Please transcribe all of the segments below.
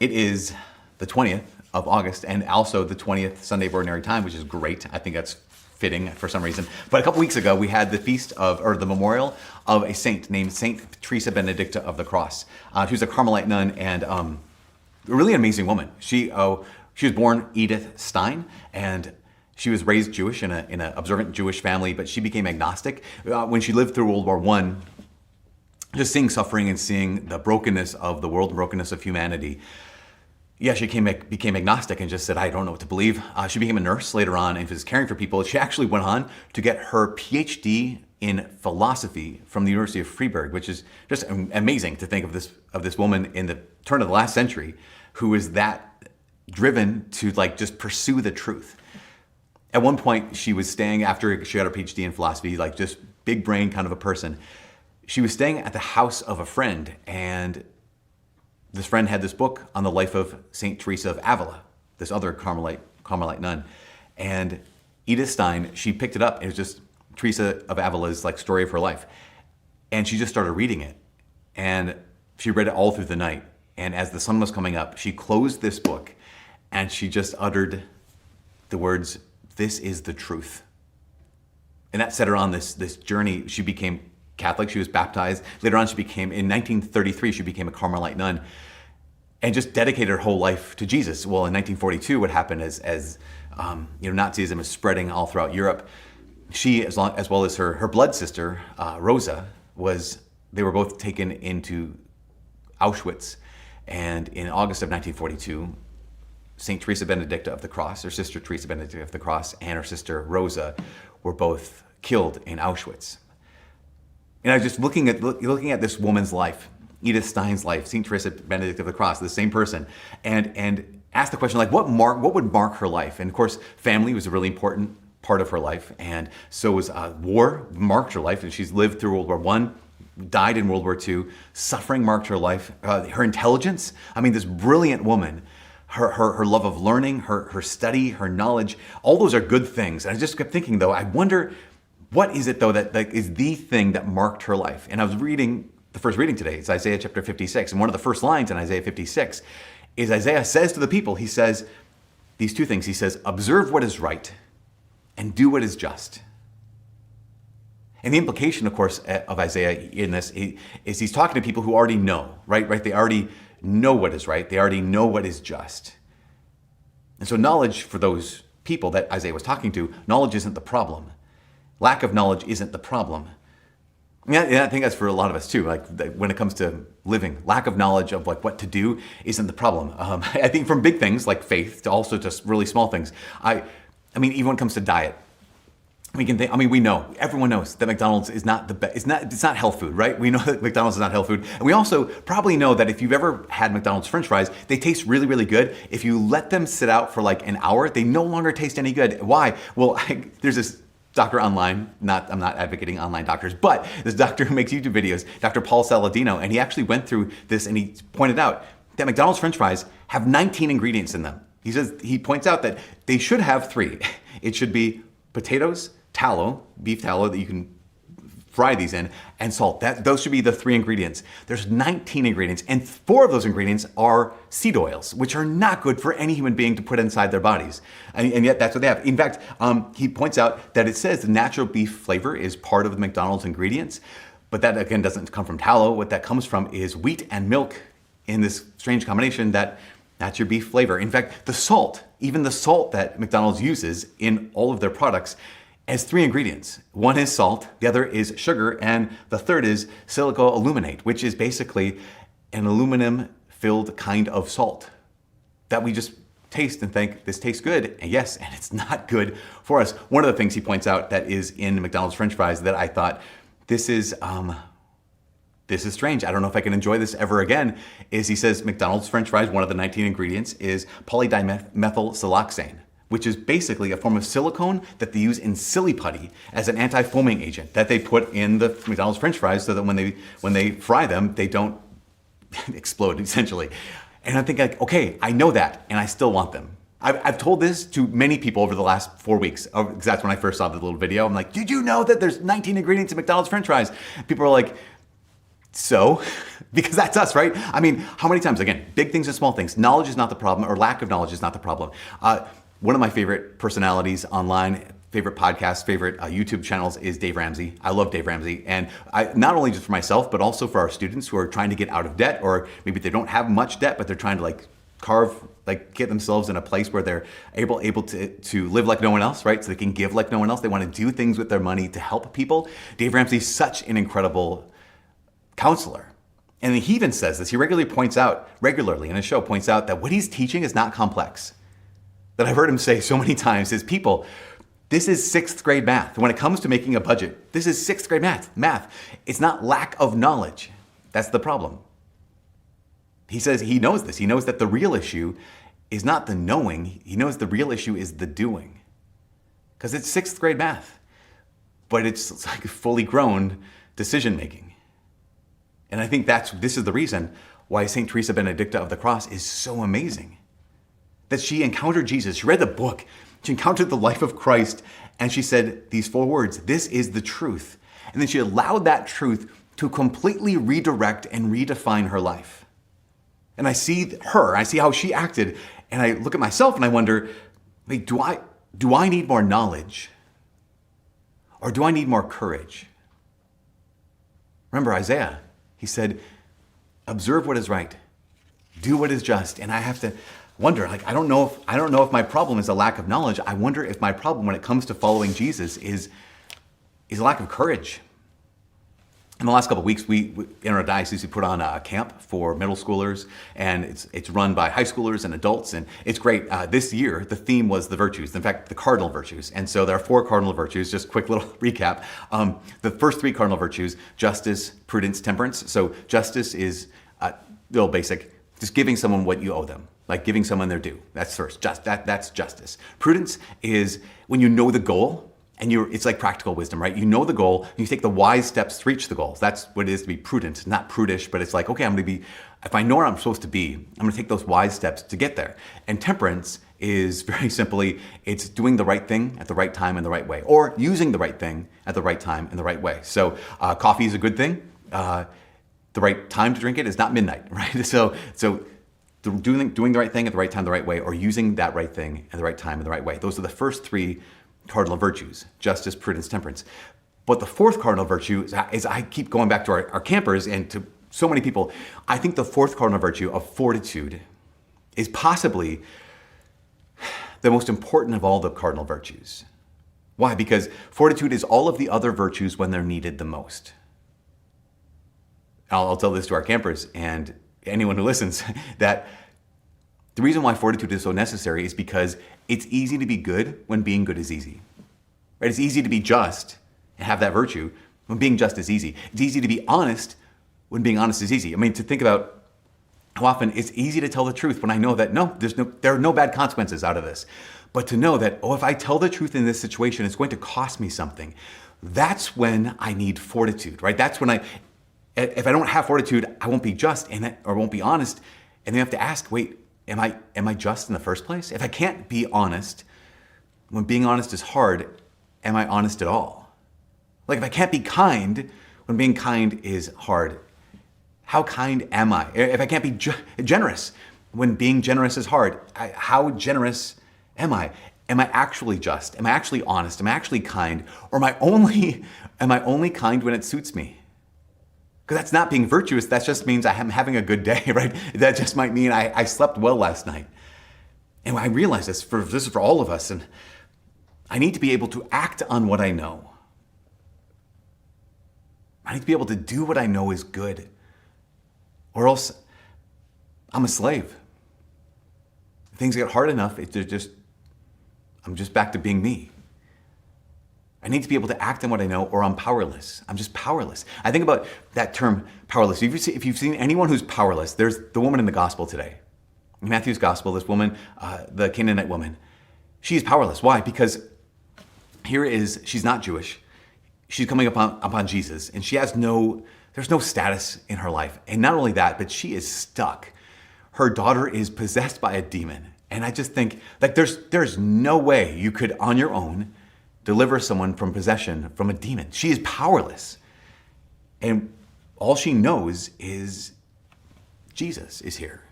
It is the 20th of August and also the 20th Sunday of Ordinary Time, which is great. I think that's fitting for some reason. But a couple weeks ago, we had the feast of, or the memorial of a saint named Saint Teresa Benedicta of the Cross. She was a Carmelite nun and a really amazing woman. She was born Edith Stein, and she was raised Jewish in an observant Jewish family, but she became agnostic when she lived through World War I. Just seeing suffering and seeing the brokenness of the world, the brokenness of humanity. Yeah, she became agnostic and just said, I don't know what to believe. She became a nurse later on and was caring for people. She actually went on to get her PhD in philosophy from the University of Freiburg, which is just amazing to think of this woman in the turn of the last century who is that driven to just pursue the truth. At one point, she was staying, after she got her PhD in philosophy, just big brain kind of a person. She was staying at the house of a friend, and this friend had this book on the life of Saint Teresa of Avila, this other Carmelite nun. And Edith Stein, she picked it up. It was just Teresa of Avila's story of her life. And she just started reading it. And she read it all through the night. And as the sun was coming up, she closed this book and she just uttered the words, "This is the truth." And that set her on this journey. She became Catholic. She was baptized. Later on, in 1933, she became a Carmelite nun and just dedicated her whole life to Jesus. Well, in 1942, what happened as Nazism is spreading all throughout Europe, she, as well as her blood sister, Rosa, they were both taken into Auschwitz. And in August of 1942, St. Teresa Benedicta of the Cross, her sister Teresa Benedicta of the Cross, and her sister Rosa were both killed in Auschwitz. And I was just looking at this woman's life, Edith Stein's life, St. Teresa Benedict of the Cross, the same person, and asked the question, what would mark her life? And of course, family was a really important part of her life, and so was war marked her life, and she's lived through World War I, died in World War II. Suffering marked her life. Her intelligence, this brilliant woman, her love of learning, her study, her knowledge, all those are good things. And I just kept thinking, though, I wonder, what is it, though, that is the thing that marked her life? And I was reading, the first reading today, it's Isaiah chapter 56. And one of the first lines in Isaiah 56 is Isaiah says to the people, he says these two things. He says, observe what is right and do what is just. And the implication, of course, of Isaiah in this is he's talking to people who already know, right? They already know what is right. They already know what is just. And so knowledge for those people that Isaiah was talking to, knowledge isn't the problem. Lack of knowledge isn't the problem. I think that's for a lot of us too. When it comes to living, lack of knowledge of what to do isn't the problem. I think from big things like faith to also just really small things. Even when it comes to diet, we know, everyone knows that McDonald's is not the best. It's not health food, right? We know that McDonald's is not health food. And we also probably know that if you've ever had McDonald's French fries, they taste really, really good. If you let them sit out for an hour, they no longer taste any good. Why? Well, there's this doctor online, I'm not advocating online doctors, but this doctor who makes YouTube videos, Dr. Paul Saladino, and he actually went through this and he pointed out that McDonald's French fries have 19 ingredients in them. He points out that they should have 3. It should be potatoes, tallow, beef tallow that you can fry these in, and salt. Those should be the 3 ingredients. There's 19 ingredients, and 4 of those ingredients are seed oils, which are not good for any human being to put inside their bodies. And yet that's what they have. In fact, he points out that it says the natural beef flavor is part of the McDonald's ingredients, but that again doesn't come from tallow. What that comes from is wheat and milk in this strange combination that's your beef flavor. In fact, the salt, even the salt that McDonald's uses in all of their products, has 3 ingredients. One is salt, the other is sugar, and the third is silicoaluminate, which is basically an aluminum-filled kind of salt that we just taste and think, this tastes good. And yes, and it's not good for us. One of the things he points out that is in McDonald's French fries that I thought, this is strange. I don't know if I can enjoy this ever again, is he says McDonald's French fries, one of the 19 ingredients is polydimethylsiloxane, which is basically a form of silicone that they use in silly putty as an anti-foaming agent that they put in the McDonald's French fries so that when they fry them, they don't explode, essentially. And I think okay, I know that, and I still want them. I've told this to many people over the last 4 weeks, because that's when I first saw the little video. I'm like, did you know that there's 19 ingredients in McDonald's French fries? People are like, So, because that's us, right? I mean, how many times, again, big things and small things, knowledge is not the problem, or lack of knowledge is not the problem. One of my favorite personalities online, favorite podcasts, favorite YouTube channels is Dave Ramsey. I love Dave Ramsey. And not only just for myself, but also for our students who are trying to get out of debt, or maybe they don't have much debt, but they're trying to get themselves in a place where they're able to live like no one else, right? So they can give like no one else. They want to do things with their money to help people. Dave Ramsey is such an incredible counselor. And he even says this, he regularly in his show points out that what he's teaching is not complex. That I've heard him say so many times is, people, this is 6th grade math. When it comes to making a budget, this is 6th grade math. It's not lack of knowledge. That's the problem. He says he knows this. He knows that the real issue is not the knowing. He knows the real issue is the doing. Because it's 6th grade math, but it's like fully grown decision making. And I think this is the reason why St. Teresa Benedicta of the Cross is so amazing. That she encountered Jesus, she read the book, she encountered the life of Christ, and she said these 4 words, this is the truth. And then she allowed that truth to completely redirect and redefine her life. And I see her, I see how she acted, and I look at myself and I wonder, wait, do I need more knowledge? Or do I need more courage? Remember Isaiah, he said, observe what is right, do what is just. And I have to wonder, I don't know if my problem is a lack of knowledge. I wonder if my problem when it comes to following Jesus is a lack of courage. In the last couple of weeks, we in our diocese, we put on a camp for middle schoolers, and it's run by high schoolers and adults, and it's great. This year, the theme was the virtues, in fact, the cardinal virtues. And so there are 4 cardinal virtues, just quick little recap. The first 3 cardinal virtues, justice, prudence, temperance. So justice is real basic, just giving someone what you owe them, like giving someone their due. That's first, that's justice. Prudence is when you know the goal, and it's like practical wisdom, right? You know the goal, and you take the wise steps to reach the goals. That's what it is to be prudent, not prudish, but it's like, okay, if I know where I'm supposed to be, I'm gonna take those wise steps to get there. And temperance is very simply, it's doing the right thing at the right time in the right way, or using the right thing at the right time in the right way. So coffee is a good thing. The right time to drink it is not midnight, right? So doing the right thing at the right time, the right way, or using that right thing at the right time in the right way. Those are the first 3 cardinal virtues, justice, prudence, temperance. But the 4th cardinal virtue is I keep going back to our campers and to so many people. I think the 4th cardinal virtue of fortitude is possibly the most important of all the cardinal virtues. Why? Because fortitude is all of the other virtues when they're needed the most. I'll tell this to our campers and anyone who listens, that the reason why fortitude is so necessary is because it's easy to be good when being good is easy. Right? It's easy to be just and have that virtue when being just is easy. It's easy to be honest when being honest is easy. I mean, to think about how often it's easy to tell the truth when I know that there are no bad consequences out of this. But to know that, if I tell the truth in this situation, it's going to cost me something. That's when I need fortitude, right? That's when if I don't have fortitude, I won't be just or won't be honest. And then I have to ask, wait, am I just in the first place? If I can't be honest, when being honest is hard, am I honest at all? Like if I can't be kind when being kind is hard, how kind am I? If I can't be generous when being generous is hard, how generous am I? Am I actually just? Am I actually honest? Am I actually kind? Or am I only kind when it suits me? Because that's not being virtuous. That just means I'm having a good day, right? That just might mean I slept well last night. And I realize this is for all of us. And I need to be able to act on what I know. I need to be able to do what I know is good. Or else I'm a slave. If things get hard enough, I'm just back to being me. I need to be able to act on what I know, or I'm powerless. I'm just powerless. I think about that term, powerless. If you've seen anyone who's powerless, there's the woman in the gospel today. In Matthew's gospel, this woman, the Canaanite woman, she's powerless. Why? Because she's not Jewish. She's coming upon Jesus, and there's no status in her life. And not only that, but she is stuck. Her daughter is possessed by a demon. And I just think, there's no way you could, on your own, deliver someone from possession from a demon. She is powerless. And all she knows is Jesus is here.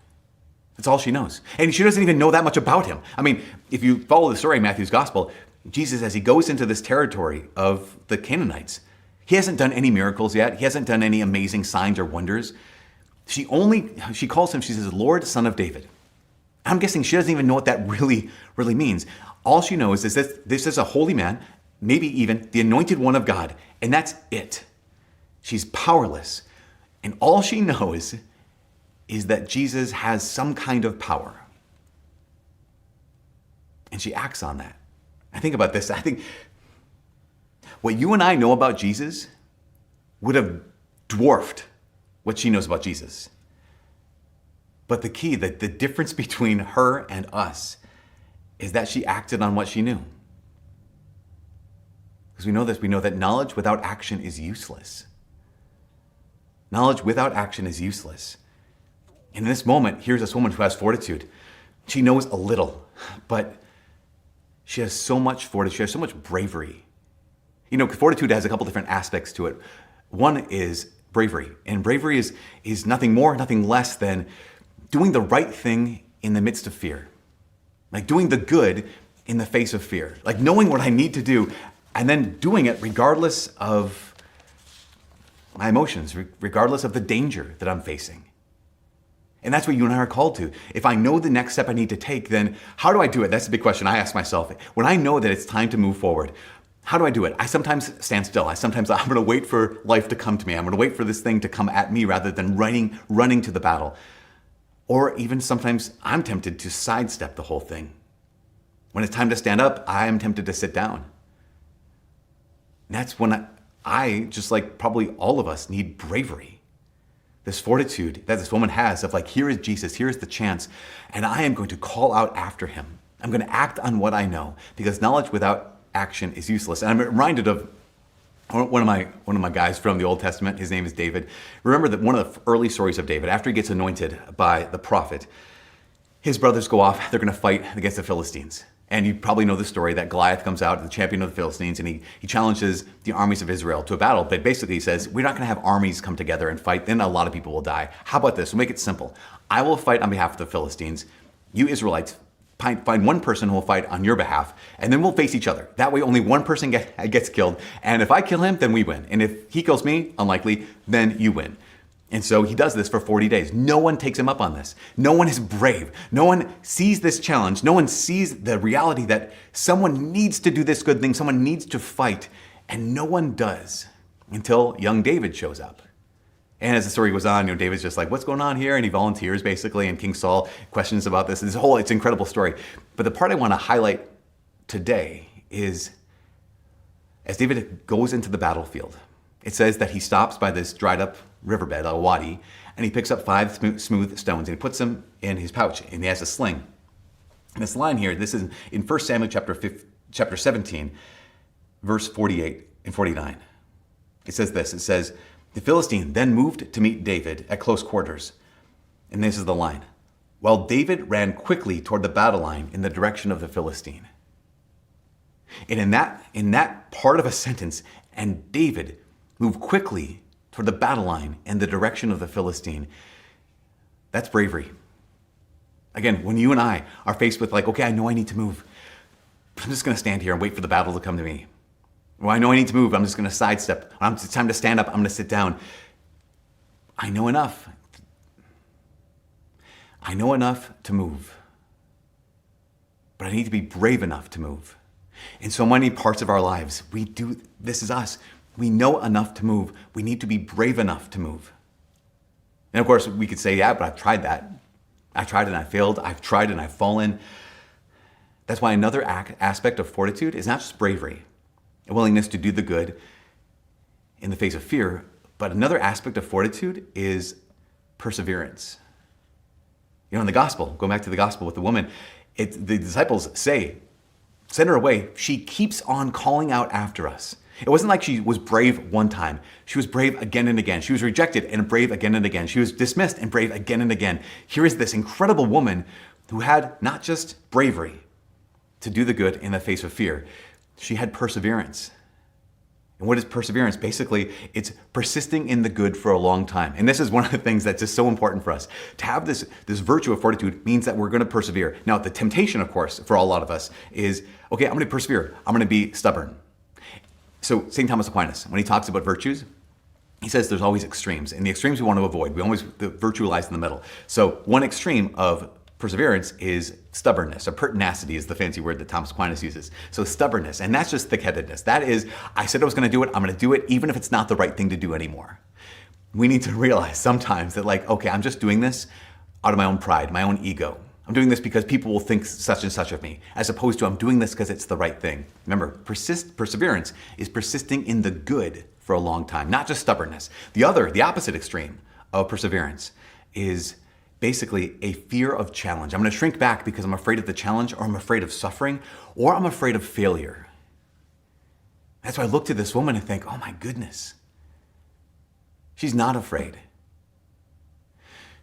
That's all she knows. And she doesn't even know that much about him. I mean, if you follow the story in Matthew's gospel, Jesus, as he goes into this territory of the Canaanites, he hasn't done any miracles yet. He hasn't done any amazing signs or wonders. She calls him, she says, Lord, Son of David. I'm guessing she doesn't even know what that really means. All she knows is that this is a holy man, maybe even the anointed one of God, and that's it. She's powerless. And all she knows is that Jesus has some kind of power. And she acts on that. I think about this. I think what you and I know about Jesus would have dwarfed what she knows about Jesus. But the key, the difference between her and us is that she acted on what she knew. Because we know this, we know that knowledge without action is useless. Knowledge without action is useless. And in this moment, here's this woman who has fortitude. She knows a little, but she has so much fortitude, she has so much bravery. You know, fortitude has a couple different aspects to it. One is bravery, and bravery is nothing more, nothing less than doing the right thing in the midst of fear. Like doing the good in the face of fear. Like knowing what I need to do and then doing it regardless of my emotions, regardless of the danger that I'm facing. And that's what you and I are called to. If I know the next step I need to take, then how do I do it? That's the big question I ask myself. When I know that it's time to move forward, how do I do it? I sometimes stand still. I'm going to wait for life to come to me. I'm going to wait for this thing to come at me rather than running to the battle. Or even sometimes I'm tempted to sidestep the whole thing. When it's time to stand up, I am tempted to sit down. And that's when I, just like probably all of us, need bravery. This fortitude that this woman has of like, here is Jesus, here is the chance, and I am going to call out after him. I'm going to act on what I know, because knowledge without action is useless. And I'm reminded of one of my guys from the Old Testament. His name is David. Remember that one of the early stories of David, after he gets anointed by the prophet, his brothers go off, they're going to fight against the Philistines. And you probably know the story that Goliath comes out, the champion of the Philistines, and he challenges the armies of Israel to a battle. But basically he says, we're not going to have armies come together and fight, then a lot of people will die. How about this? We'll make it simple. I will fight on behalf of the Philistines. You Israelites, find one person who will fight on your behalf, and then we'll face each other. That way only one person gets killed. And if I kill him, then we win. And if he kills me, unlikely, then you win. And so he does this for 40 days. No one takes him up on this. No one is brave. No one sees this challenge. No one sees the reality that someone needs to do this good thing. Someone needs to fight. And no one does until young David shows up. And as the story goes on, David's just like, what's going on here? And he volunteers basically. And King Saul questions about this. It's an incredible story. But the part I want to highlight today is as David goes into the battlefield, it says that he stops by this dried up riverbed, a wadi, and he picks up 5 smooth stones and he puts them in his pouch, and he has a sling. And this line here, this is in 1 Samuel chapter 17, verse 48 and 49. It says this, it says, the Philistine then moved to meet David at close quarters. And this is the line. While David ran quickly toward the battle line in the direction of the Philistine. And in that part of a sentence, and David moved quickly toward the battle line in the direction of the Philistine. That's bravery. Again, when you and I are faced with like, okay, I know I need to move, but I'm just going to stand here and wait for the battle to come to me. Well, I know I need to move, I'm just going to sidestep. It's time to stand up, I'm going to sit down. I know enough. I know enough to move, but I need to be brave enough to move. In so many parts of our lives, this is us. We know enough to move. We need to be brave enough to move. And of course, we could say, yeah, but I've tried that. I tried and I failed. I've tried and I've fallen. That's why another aspect of fortitude is not just bravery, a willingness to do the good in the face of fear, but another aspect of fortitude is perseverance. In the gospel, going back to the gospel with the woman, the disciples say, send her away. She keeps on calling out after us. It wasn't like she was brave one time. She was brave again and again. She was rejected and brave again and again. She was dismissed and brave again and again. Here is this incredible woman who had not just bravery to do the good in the face of fear. She had perseverance. And what is perseverance? Basically, it's persisting in the good for a long time. And this is one of the things that's just so important for us. To have this virtue of fortitude means that we're going to persevere. Now, the temptation, of course, for a lot of us is, okay, I'm going to persevere. I'm going to be stubborn. So St. Thomas Aquinas, when he talks about virtues, he says there's always extremes. And the extremes we want to avoid. The virtue lies in the middle. So one extreme of perseverance is stubbornness, or pertinacity is the fancy word that Thomas Aquinas uses. So stubbornness, and that's just thick-headedness. That is, I said I was going to do it, I'm going to do it, even if it's not the right thing to do anymore. We need to realize sometimes that okay, I'm just doing this out of my own pride, my own ego. I'm doing this because people will think such and such of me, as opposed to I'm doing this because it's the right thing. Remember, perseverance is persisting in the good for a long time, not just stubbornness. The opposite extreme of perseverance is basically a fear of challenge. I'm going to shrink back because I'm afraid of the challenge, or I'm afraid of suffering, or I'm afraid of failure. That's why I look to this woman and think, oh my goodness, she's not afraid.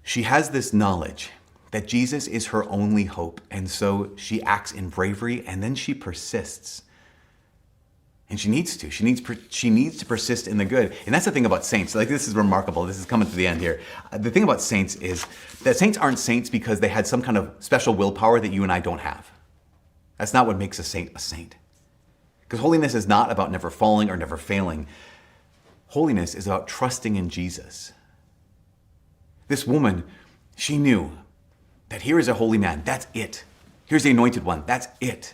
She has this knowledge that Jesus is her only hope, and so she acts in bravery, and then she persists. And she needs to. She needs to persist in the good. And that's the thing about saints. This is remarkable. This is coming to the end here. The thing about saints is that saints aren't saints because they had some kind of special willpower that you and I don't have. That's not what makes a saint a saint. Because holiness is not about never falling or never failing. Holiness is about trusting in Jesus. This woman, she knew that here is a holy man. That's it. Here's the anointed one. That's it.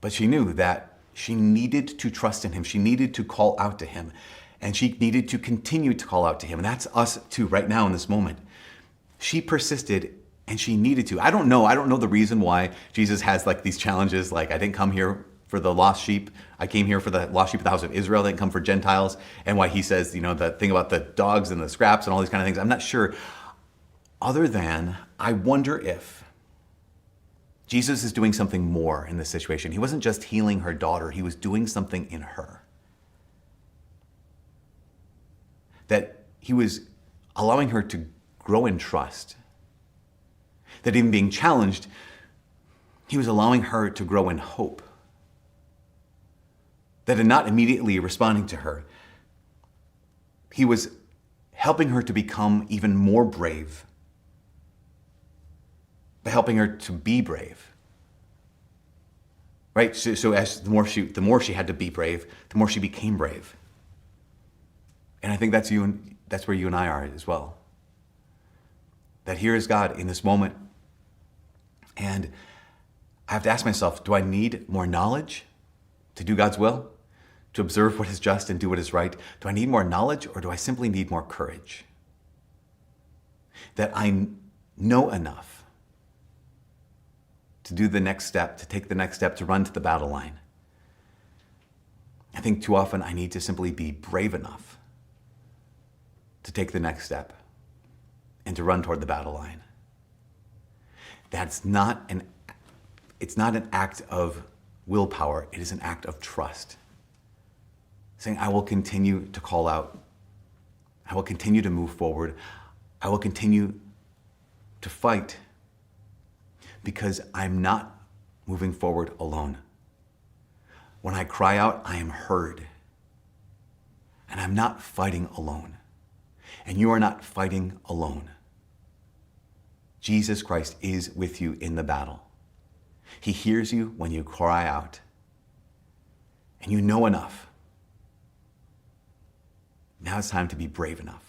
But she knew that she needed to trust in him. She needed to call out to him. And she needed to continue to call out to him. And that's us too, right now in this moment. She persisted and she needed to. I don't know the reason why Jesus has these challenges. I didn't come here for the lost sheep. I came here for the lost sheep of the house of Israel. I didn't come for Gentiles. And why he says, the thing about the dogs and the scraps and all these kind of things. I'm not sure. Other than, I wonder if Jesus is doing something more in this situation. He wasn't just healing her daughter. He was doing something in her. That he was allowing her to grow in trust. That even being challenged, he was allowing her to grow in hope. That in not immediately responding to her, he was helping her to become even more brave. By helping her to be brave. Right? So as the more she had to be brave, the more she became brave. And I think that's where you and I are as well. That here is God in this moment. And I have to ask myself, do I need more knowledge to do God's will? To observe what is just and do what is right? Do I need more knowledge, or do I simply need more courage? That I know enough to do the next step, to take the next step, to run to the battle line. I think too often I need to simply be brave enough to take the next step and to run toward the battle line. It's not an act of willpower, it is an act of trust. Saying, I will continue to call out. I will continue to move forward. I will continue to fight. Because I'm not moving forward alone. When I cry out, I am heard. And I'm not fighting alone. And you are not fighting alone. Jesus Christ is with you in the battle. He hears you when you cry out. And you know enough. Now it's time to be brave enough.